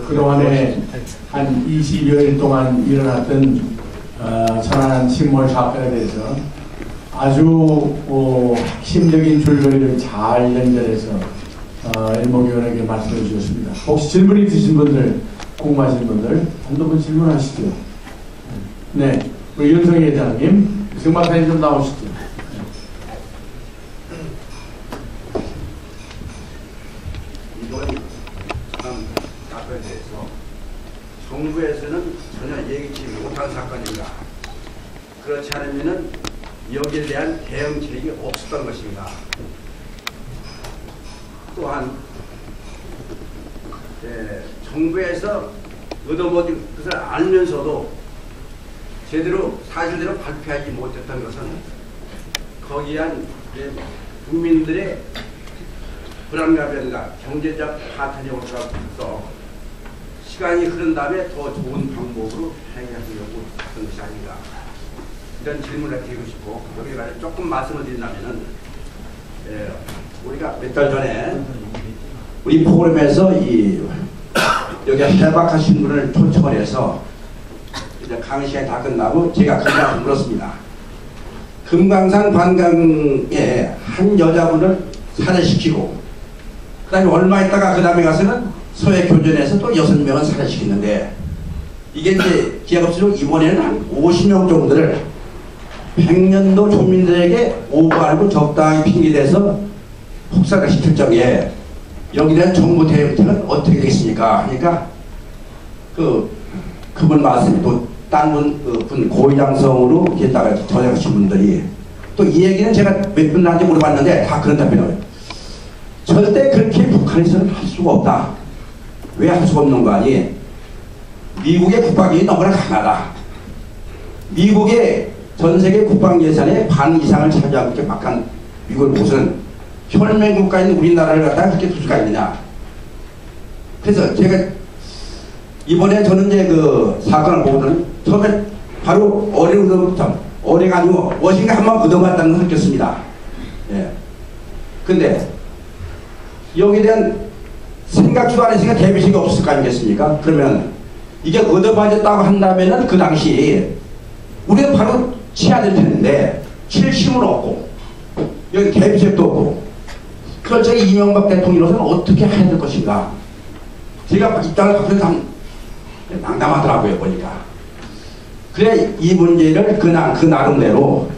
그동안에 한 20여일 동안 일어났던 천안함 침몰 사건에 대해서 아주 핵심적인 줄거리를 잘 연결해서 일목요연하게 말씀해 주셨습니다. 혹시 질문이 있으신 분들, 궁금하신 분들 한두 분 질문하시죠. 네, 우리 윤성희 회장님, 승마사님 좀 나오시죠. 사건에 대해서 정부에서는 전혀 예기치 못한 사건인가, 그렇지 않으면 여기에 대한 대응책이 없었던 것인가. 또한 정부에서 얻어먹은 것을 알면서도 제대로 사실대로 발표하지 못했던 것은 거기에 한 국민들의 불안감이라든가 경제적 파탄이 올 것 같아서 시간이 흐른 다음에 더 좋은 방법으로 행하려고 했던 것이 아닌가, 이런 질문을 드리고 싶고, 여기에 관해서 조금 말씀을 드린다면은, 우리가 몇 달 전에 우리 프로그램에서 여기 해박하신 분을 초청을 해서 이제 강의 시간이 다 끝나고 제가 그냥 물었습니다. 금강산 관광에 한 여자분을 살해시키고, 그 다음에 얼마 있다가 그 다음에 가서는 서해 교전에서 또 6명을 살해시키는데, 이게 이제 기하급수로 이번에는 한 50명 정도를 100년도 조민들에게 오버알고 적당히 핑계대서 폭사가 시킬 적에 여기에 대한 정부 대응책은 어떻게 되겠습니까? 하니까 그분 말씀이 또 딴 분 고위장성으로 이렇게다가 전역하신 분들이 또 이 얘기는 제가 몇 분한테 물어봤는데 다 그런 답변을, 절대 그렇게 북한에서는 할 수가 없다. 왜 할 수가 없는 거 아니? 미국의 국방력이 너무나 강하다. 미국의 전세계 국방 예산의 반 이상을 차지하고 이렇게 막한 미국은 무슨 혈맹국가인 우리나라를 갖다가 그렇게 둘 수가 있느냐. 그래서 제가 이번에 저는 이제 그 사건을 보고는 처음에 바로 어뢰가 아니고 무엇인가 한번 얻어맞다는 걸 느꼈습니다. 예. 근데 여기에 대한 생각지도 않으니까 대비책이 없을 거 아니겠습니까? 그러면 이게 얻어맞았다고 한다면은 그 당시 우리는 바로 치야 될 텐데 칠 힘은 없고 여기 대비책도 없고, 그럴 적에 이명박 대통령으로서는 어떻게 해야 될 것인가. 제가 이 땅을 갖고 참 난감하더라고요, 보니까. 그래 이 문제를 그 나름대로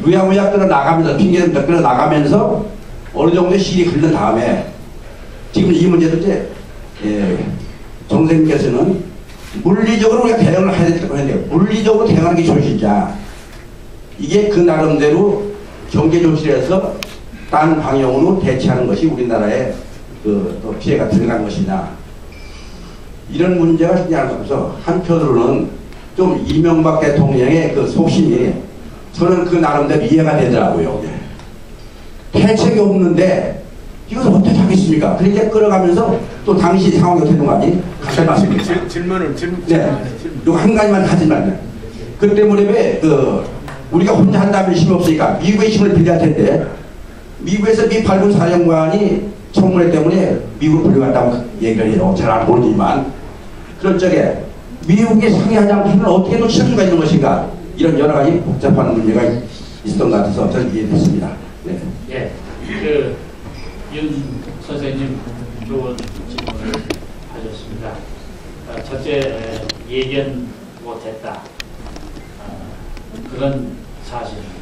유야무야 끌어나가면서, 핑계를 끌어나가면서 어느 정도 실이 흐른 다음에 지금 이 문제도 이제 정선생님께서는 물리적으로 우리가 대응을 해야 되는데, 물리적으로 대응하는 게 좋으시자 이게 그 나름대로 경제 조치를 해서 딴 방향으로 대처하는 것이 우리나라의 또 피해가 들어간 것이냐, 이런 문제가 있지 않아서 한편으로는 좀 이명박 대통령의 그 속심이 저는 그 나름대로 이해가 되더라고요. 대책이 없는데 이걸 어떻게 하겠습니까? 그렇게 끌어가면서 또 당시 상황이 어떻게 된 거 아니? 갑자기 말씀드립니다. 질문을 네. 이거 한 가지만 하지 말면. 그 때문에 왜 우리가 혼자 한다면 힘이 없으니까 미국의 힘을 빌려야 할 텐데, 미국에서 미 8군 사령관이 청문회 때문에 미국을 불려갔다고 얘기를 해요. 잘 모르지만 그럴 적에 미국이 상의하지 않고서는 어떻게 놓칠 수가 있는 것인가, 이런 여러 가지 복잡한 문제가 있었던 것 같아서 저는 이해했습니다. 네. 예, 윤 선생님 좋은 질문을 하셨습니다. 첫째, 예견 못했다. 그런 사실입니다.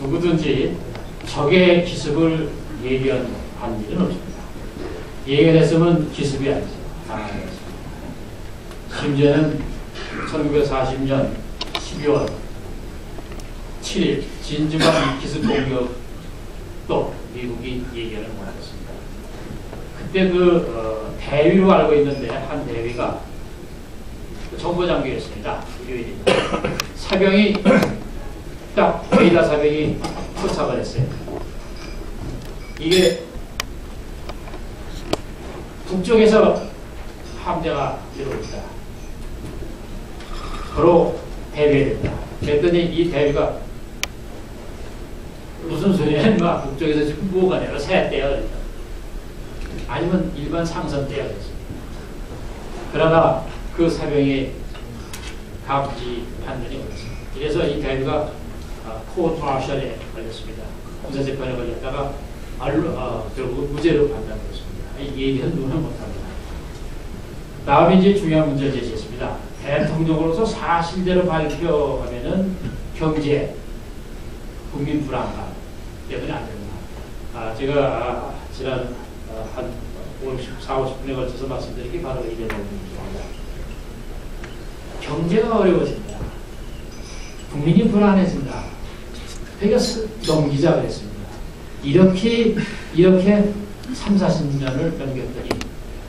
누구든지 적의 기습을 예견한 일은 없습니다. 예견했으면 기습이 아니죠. 당황했습니다. 심지어는 1940년 12월 7일 진주만 기습 공격도 미국이 예견을 못했습니다. 그때 대위로 알고 있는데 한 대위가 정보장교였습니다. 일요일입니다. 사병이 딱 레이더 사병이 포착을 했어요. 이게 북쪽에서 함대가 들어옵니다. 바로 대비해야 된다. 그랬더니 이 대비가 무슨 소리야? 북쪽에서 지금 뭐가 내려 새떼야. 아니면 일반 상선 때야 됐습니다. 그러나 그 사병이 감지 판단이 어렵습니다. 그래서 이 대위가 코트 마셜에 걸렸습니다. 군사재판에 걸렸다가 결국 무죄로 판단됐습니다. 이 얘기는 누구나 못합니다. 다음에 이제 중요한 문제를 제시했습니다. 대통령으로서 사실대로 발표하면은 경제, 국민 불안감 때문에 안 됩니다. 제가 지난 한 50분에 걸쳐서 말씀드린 게 바로 이 대목입니다. 경제가 어려워진다. 국민이 불안해진다. 그러니까 넘기자 그랬습니다. 이렇게 3, 40년을 넘겼더니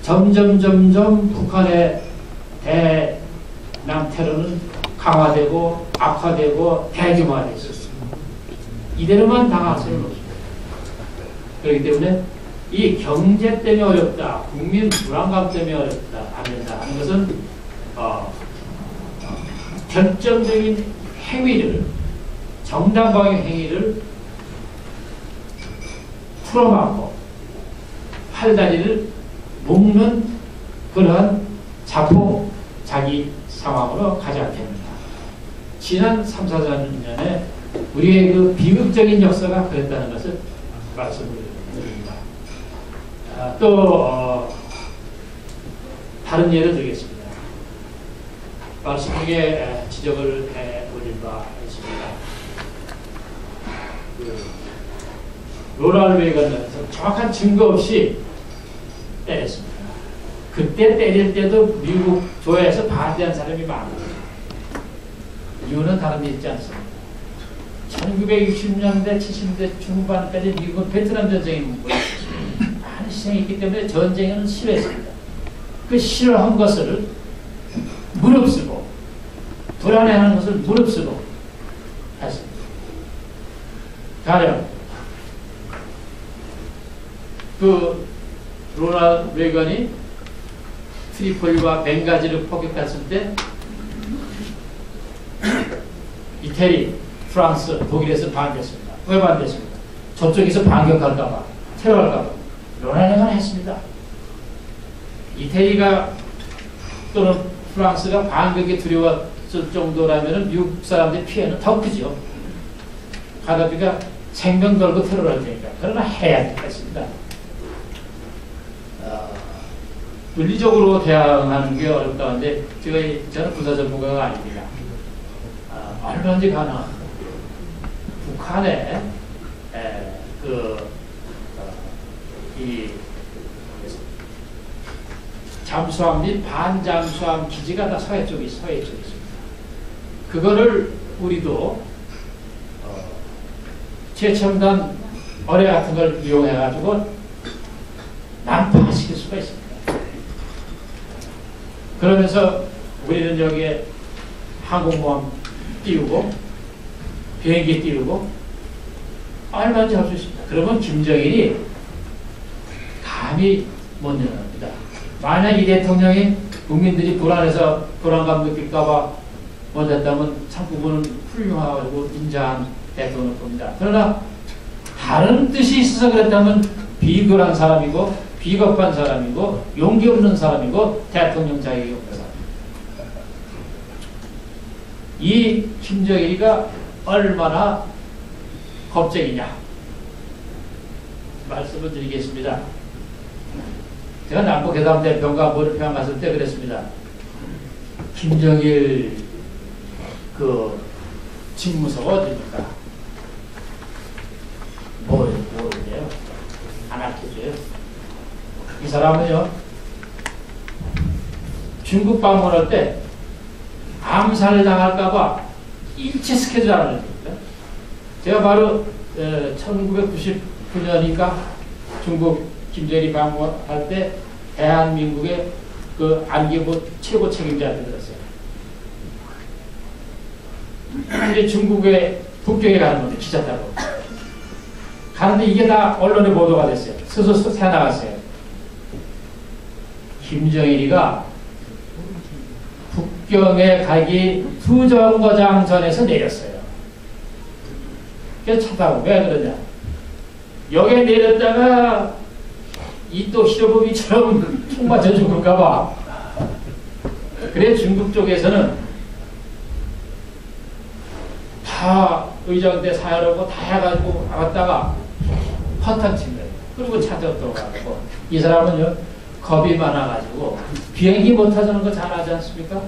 점점 북한의 대남 테러는 강화되고 악화되고 대규모화되고 있었습니다. 이대로만 당할 수는 없습니다. 그렇기 때문에 이 경제 때문에 어렵다, 국민 불안감 때문에 어렵다, 안 된다 하는 것은 결정적인 행위를, 정당방위 행위를 풀어막고 팔다리를 묶는 그러한 자기 상황으로 가지 않겠는가. 지난 3, 4년에 우리의 그 비극적인 역사가 그랬다는 것을 말씀드립니다. 또 다른 예를 들겠습니다. 말씀 중에 지적을 해드릴 바 있습니다. 로널드 레이건은 정확한 증거 없이 때렸습니다. 그때 때릴 때도 미국 조회에서 반대한 사람이 많아요. 이유는 다른 데 있지 않습니다. 1960년대, 70년대 중반까지 미국은 베트남 전쟁에 있었습니다. 많은 희생이 있기 때문에 전쟁에는 싫어했습니다. 그 싫어한 것을 무릅쓰고 불안해하는 것을 무릅쓰고 했습니다. 가령 그 로널드 레이건이 트리폴리와 벵가지를 폭격했을 때 이태리, 프랑스, 독일에서 반대했습니다. 왜 반대했습니까? 저쪽에서 반격할까봐, 테러할까봐. 로널드 레이건 했습니다. 이태리가 또는 프랑스가 반격에 두려웠을 정도라면 미국 사람들의 피해는 더 크죠. 가다비가 생명 걸고 테러를 할 테니까. 그러나 해야 했습니다. 물리적으로 대항하는 게 어렵다는데 저는 군사 전문가가 아닙니다. 얼마든지 가능합니다. 북한의 잠수함 및 반잠수함 기지가 다 서해 쪽에 있습니다. 그거를 우리도 최첨단 어뢰 같은 걸 이용해가지고 난파시킬 수가 있습니다. 그러면서 우리는 여기에 항공모함 띄우고 비행기 띄우고 얼마든지 할 수 있습니다. 그러면 김정일이 감히 못 일어납니다. 만약 이 대통령이 국민들이 불안해서 불안감 느낄까봐 못했다면 참 그분은 훌륭하고 인자한 대통령일 겁니다. 그러나 다른 뜻이 있어서 그랬다면 비굴한 사람이고 비겁한 사람이고 용기 없는 사람이고 대통령 자격이 없는 사람입니다. 이 김정일이가 얼마나 겁쟁이냐 말씀을 드리겠습니다. 제가 남북회담대표가 모르평 갔을 때 그랬습니다. 김정일 그 집무소가 어디입니까? 모르게요. 안 알려줘요. 이 사람은요, 중국 방문할 때 암살을 당할까봐 일체 스케줄 안 합니다. 제가 바로 1999년인가 중국 김정일이 방문할 때 대한민국의 그 안기부 최고 책임자한테 들었어요. 이제 중국의 북경에 가는 건데 기차 타고 가는데 이게 다 언론에 보도가 됐어요. 스스로 새 나갔어요. 김정일이가 북경에 가기 2정거장 전에서 내렸어요. 그래서 차 타고 왜 그러냐? 여기에 내렸다가 이 또 히로부미처럼 총 맞춰 죽을까봐. 그래 중국 쪽에서는 다 의정대 사야라고 다 해가지고 나갔다가 허탕 친 거예요. 그리고 찾아또 가고 이 사람은요 겁이 많아가지고 비행기 못 타자는 거 잘 아지 않습니까?